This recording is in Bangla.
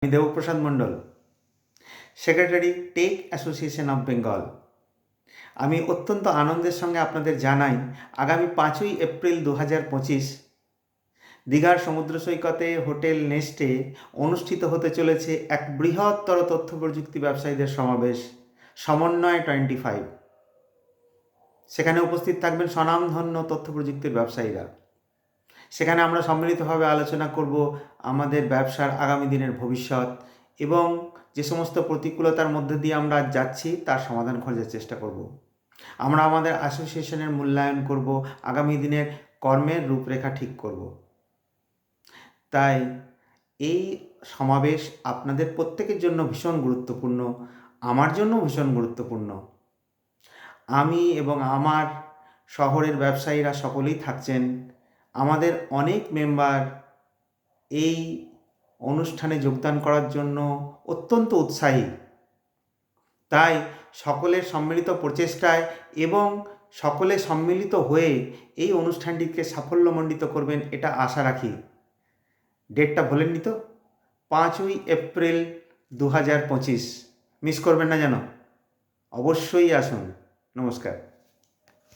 আমি Debprasad Mondal, secretary tech association of Bengal. আমি অত্যন্ত আনন্দের সঙ্গে আপনাদের জানাই আগামী 5ই এপ্রিল 2025 দীঘার সমুদ্র সৈকতে হোটেল নেস্টে অনুষ্ঠিত হতে চলেছে এক বৃহত্তর তথ্য প্রযুক্তি ব্যবসায়ীদের সমাবেশ সমন্বয় 25। সেখানে উপস্থিত থাকবেন স্বনামধন্য তথ্য প্রযুক্তির ব্যবসায়ীরা। সেখানে আমরা সম্মিলিতভাবে আলোচনা করব আমাদের ব্যবসার আগামী দিনের ভবিষ্যৎ এবং যে সমস্ত প্রতিকূলতার মধ্যে দিয়ে আমরা যাচ্ছি তার সমাধান খোঁজার চেষ্টা করব। আমরা আমাদের অ্যাসোসিয়েশনের মূল্যায়ন করব, আগামী দিনের কর্মের রূপরেখা ঠিক করব। তাই এই সমাবেশ আপনাদের প্রত্যেকের জন্য ভীষণ গুরুত্বপূর্ণ, আমার জন্য ভীষণ গুরুত্বপূর্ণ। আমি এবং আমার শহরের ব্যবসায়ীরা সকলেই থাকছেন। আমাদের অনেক মেম্বার এই অনুষ্ঠানে যোগদান করার জন্য অত্যন্ত উৎসাহী। তাই সকলের সম্মিলিত প্রচেষ্টায় এবং সকলে সম্মিলিত হয়ে এই অনুষ্ঠানটিকে সাফল্যমণ্ডিত করবেন এটা আশা রাখি। ডেটটা ভোলেননি তো? 5ই এপ্রিল 2025। মিস করবেন না যেন। অবশ্যই আসুন। নমস্কার।